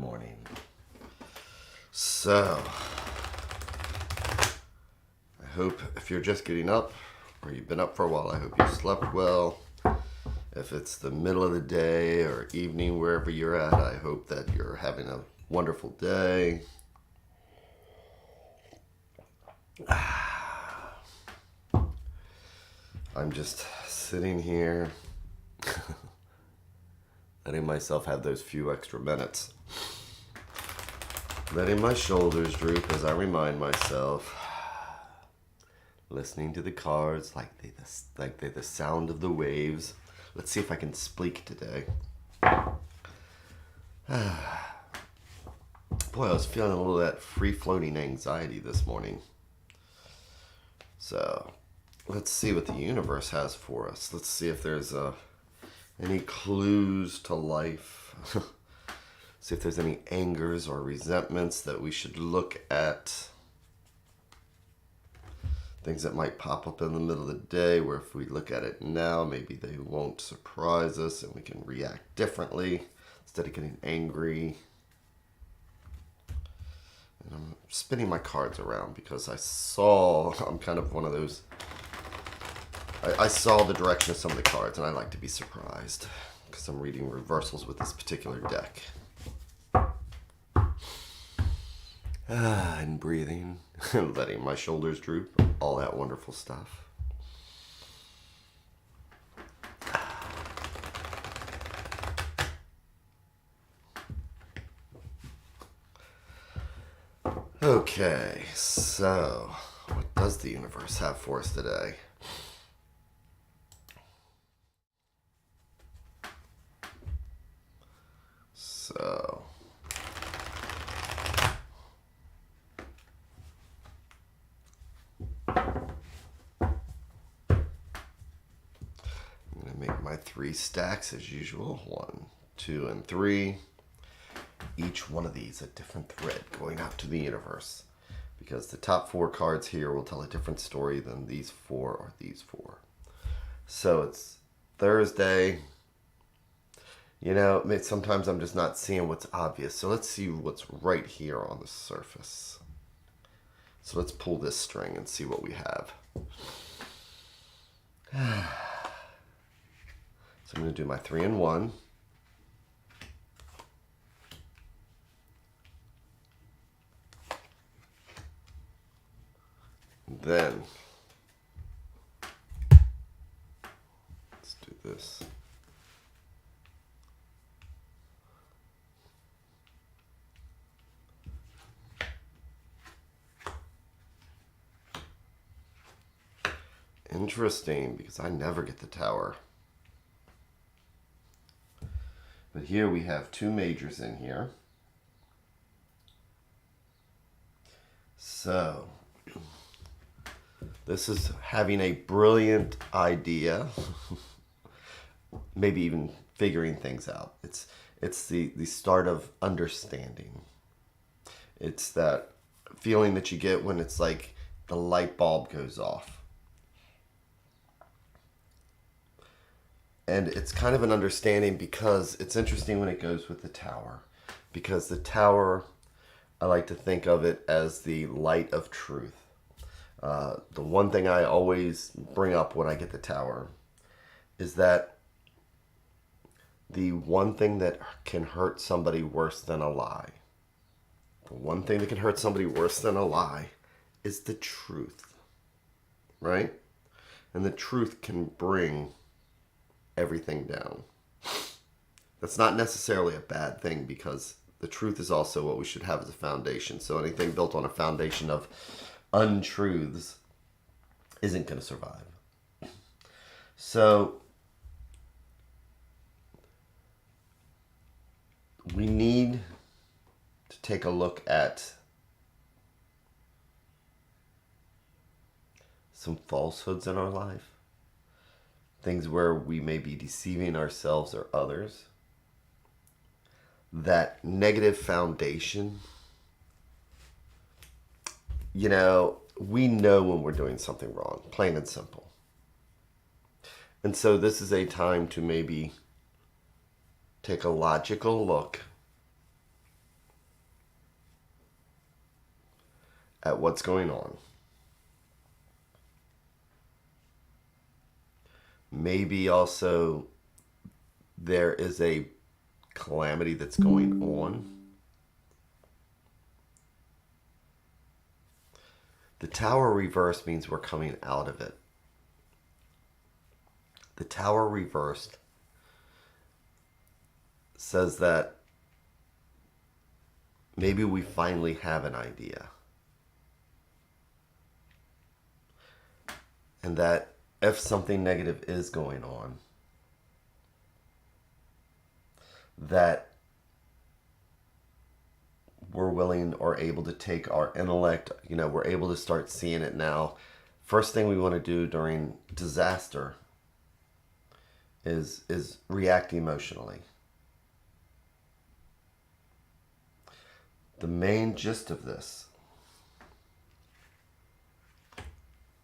morning. So, I hope if you're just getting up or you've been up for a while, I hope you slept well. If it's the middle of the day or evening, wherever you're at, I hope that you're having a wonderful day. I'm just sitting here, letting myself have those few extra minutes. Letting my shoulders droop as I remind myself. Listening to the cards like they're the sound of the waves. Let's see if I can speak today. Boy, I was feeling a little of that free-floating anxiety this morning. So, let's see what the universe has for us. Let's see if there's any clues to life. See if there's any angers or resentments that we should look at. Things that might pop up in the middle of the day where if we look at it now, maybe they won't surprise us and we can react differently instead of getting angry. And I'm spinning my cards around because I'm kind of one of those, I saw the direction of some of the cards and I like to be surprised because I'm reading reversals with this particular deck. And breathing, and letting my shoulders droop, all that wonderful stuff. Okay, so what does the universe have for us today? So, I'm going to make my 3 stacks as usual. 1, 2, and 3. Each one of these a different thread going out to the universe. Because the top 4 cards here will tell a different story than these 4 or these 4. So it's Thursday. You know, sometimes I'm just not seeing what's obvious. So let's see what's right here on the surface. So let's pull this string and see what we have. So I'm going to do my 3 and 1. Then let's do this. Interesting, because I never get the Tower. But here we have 2 majors in here. So, this is having a brilliant idea. Maybe even figuring things out. It's the start of understanding. It's that feeling that you get when it's like the light bulb goes off. And it's kind of an understanding because it's interesting when it goes with the Tower. Because the Tower, I like to think of it as the light of truth. The one thing I always bring up when I get the Tower is that the one thing that can hurt somebody worse than a lie, the one thing that can hurt somebody worse than a lie is the truth, right? And the truth can bring everything down. That's not necessarily a bad thing because the truth is also what we should have as a foundation. So anything built on a foundation of untruths isn't going to survive. So we need to take a look at some falsehoods in our life. Things where we may be deceiving ourselves or others. That negative foundation. You know, we know when we're doing something wrong, plain and simple. And so this is a time to maybe take a logical look at what's going on. Maybe also there is a calamity that's going on. The Tower reversed means we're coming out of it. The Tower reversed says that maybe we finally have an idea. And that if something negative is going on, that we're willing or able to take our intellect, we're able to start seeing it now. First thing we want to do during disaster is react emotionally. The main gist of this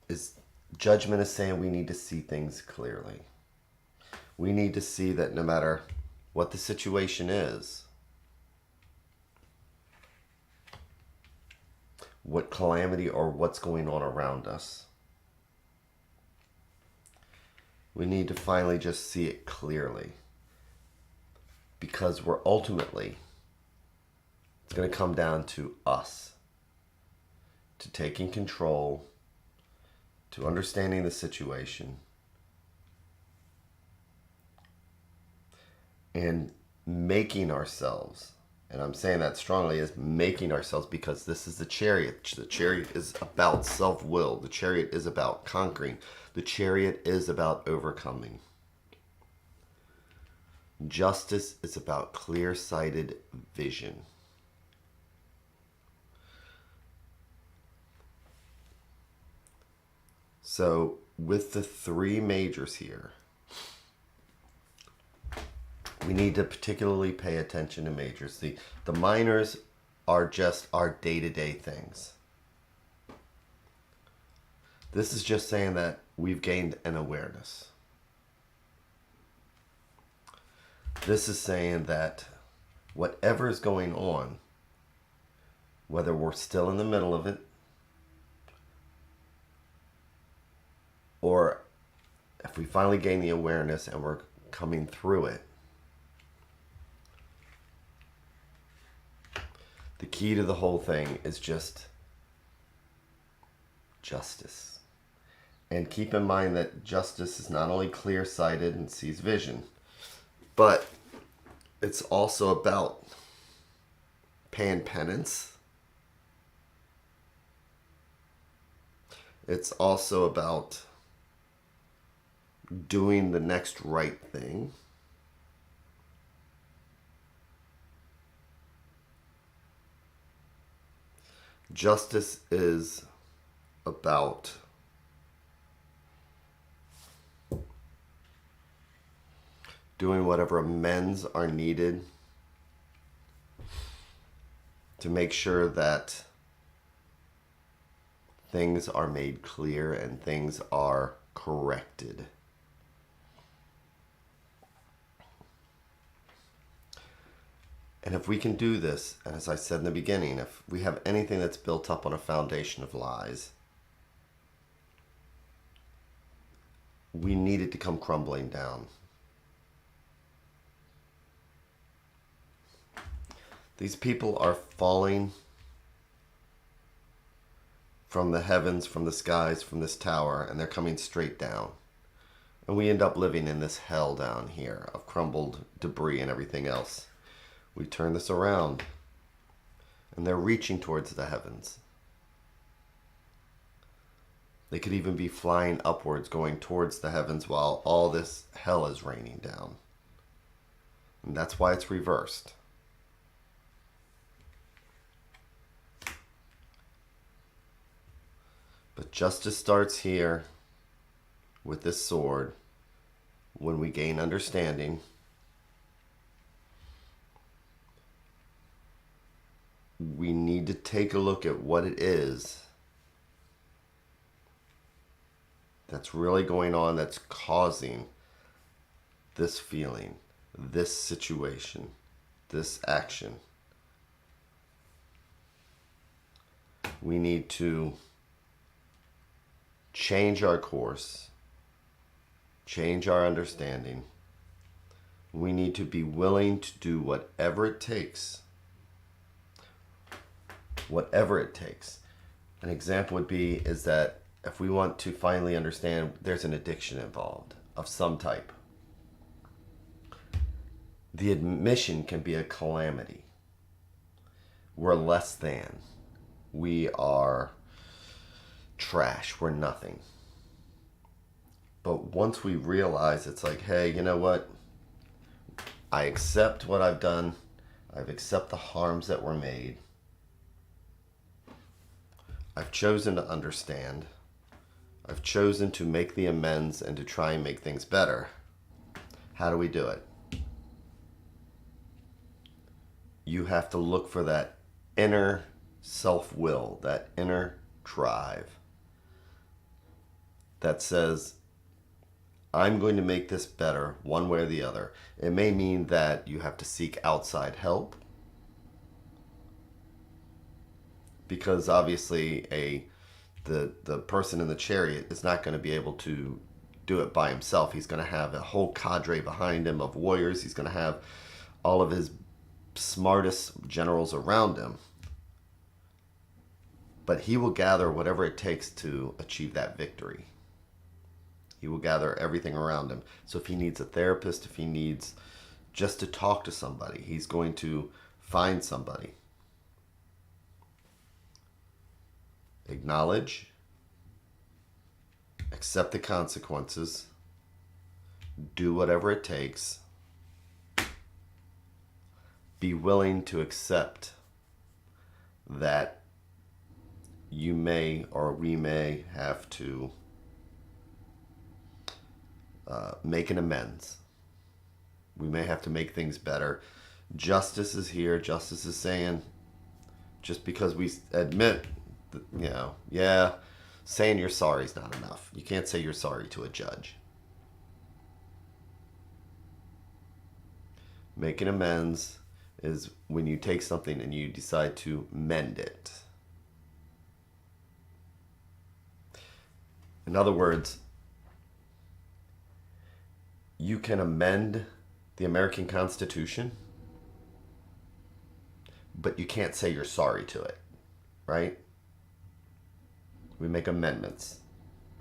is judgment is saying we need to see things clearly. We need to see that no matter what the situation is, what calamity or what's going on around us, we need to finally just see it clearly. Because we're ultimately, it's going to come down to us, to taking control, to understanding the situation, and making ourselves, and I'm saying that strongly, is making ourselves, because this is the Chariot. The Chariot is about self-will. The Chariot is about conquering. The Chariot is about overcoming. Justice is about clear-sighted vision. So with the three majors here, we need to particularly pay attention to majors. The minors are just our day-to-day things. This is just saying that we've gained an awareness. This is saying that whatever is going on, whether we're still in the middle of it, or if we finally gain the awareness and we're coming through it, the key to the whole thing is just justice. And keep in mind that justice is not only clear-sighted and sees vision, but it's also about paying penance. It's also about doing the next right thing. Justice is about doing whatever amends are needed to make sure that things are made clear and things are corrected. And if we can do this, and as I said in the beginning, if we have anything that's built up on a foundation of lies, we need it to come crumbling down. These people are falling from the heavens, from the skies, from this tower, and they're coming straight down. And we end up living in this hell down here of crumbled debris and everything else. We turn this around, and they're reaching towards the heavens. They could even be flying upwards, going towards the heavens while all this hell is raining down. And that's why it's reversed. But justice starts here with this sword. When we gain understanding, we need to take a look at what it is that's really going on, that's causing this feeling, this situation, this action. We need to change our course, change our understanding. We need to be willing to do whatever it takes. Whatever it takes. An example would be is that if we want to finally understand there's an addiction involved of some type, the admission can be a calamity. We're less than. We are trash. We're nothing. But once we realize it's like, hey, you know what? I accept what I've done. I accept the harms that were made. I've chosen to understand. I've chosen to make the amends and to try and make things better. How do we do it? You have to look for that inner self-will, that inner drive that says, I'm going to make this better one way or the other. It may mean that you have to seek outside help, because obviously the person in the chariot is not going to be able to do it by himself. He's going to have a whole cadre behind him of warriors. He's going to have all of his smartest generals around him. But he will gather whatever it takes to achieve that victory. He will gather everything around him. So if he needs a therapist, if he needs just to talk to somebody, he's going to find somebody. Acknowledge, accept the consequences, do whatever it takes, be willing to accept that you may or we may have to make an amends. We may have to make things better. Justice is here. Justice is saying, just because we admit, saying you're sorry is not enough. You can't say you're sorry to a judge. Making amends is when you take something and you decide to mend it. In other words, you can amend the American Constitution, but you can't say you're sorry to it, right? We make amendments.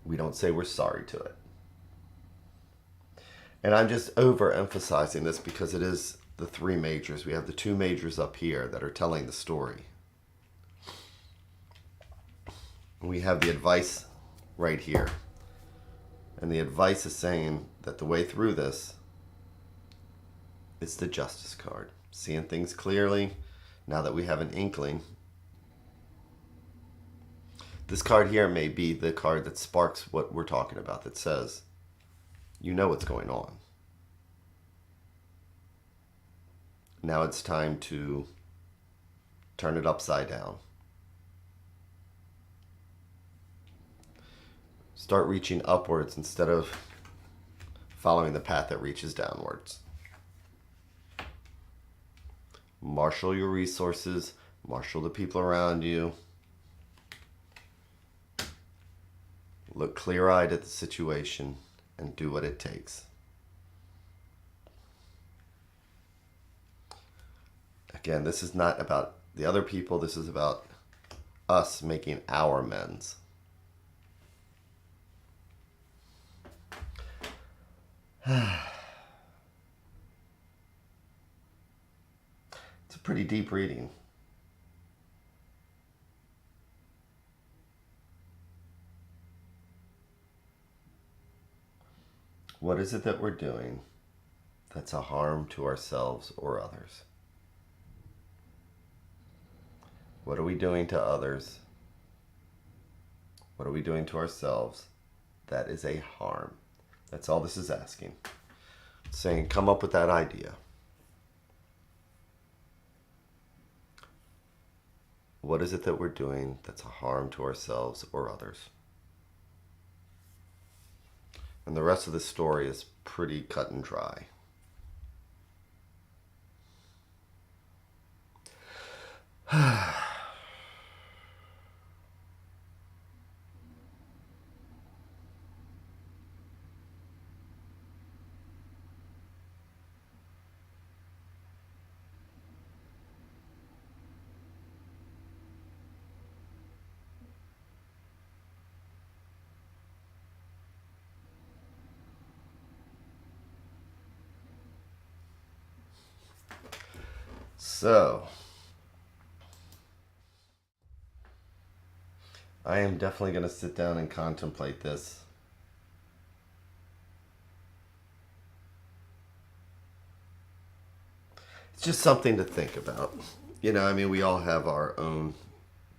We don't say we're sorry to it. And I'm just overemphasizing this because it is the three majors. We have the two majors up here that are telling the story. We have the advice right here. And the advice is saying that the way through this is the Justice card. Seeing things clearly, now that we have an inkling. This card here may be the card that sparks what we're talking about, that says, you know what's going on. Now it's time to turn it upside down. Start reaching upwards instead of following the path that reaches downwards. Marshal your resources, marshal the people around you. Look clear-eyed at the situation and do what it takes. Again, this is not about the other people. This is about us making our amends. It's a pretty deep reading. What is it that we're doing that's a harm to ourselves or others? What are we doing to others? What are we doing to ourselves that is a harm? That's all this is asking. It's saying, come up with that idea. What is it that we're doing that's a harm to ourselves or others? And the rest of the story is pretty cut and dry. So, I am definitely going to sit down and contemplate this. It's just something to think about. I mean, we all have our own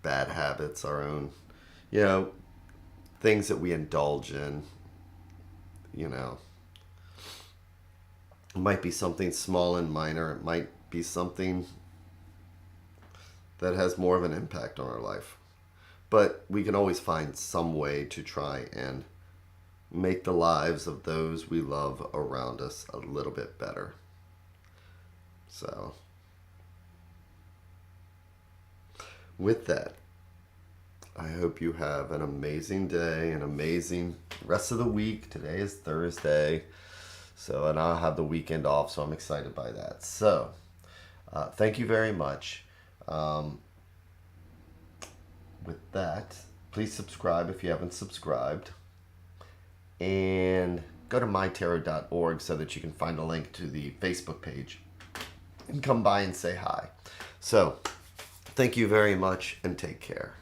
bad habits, our own, you know, things that we indulge in. You know, it might be something small and minor, it might be something that has more of an impact on our life. But we can always find some way to try and make the lives of those we love around us a little bit better. So, with that, I hope you have an amazing day, an amazing rest of the week. Today is Thursday, and I'll have the weekend off, so I'm excited by that. So, thank you very much. With that, please subscribe if you haven't subscribed. And go to MyTarot.org so that you can find a link to the Facebook page and come by and say hi. So, thank you very much and take care.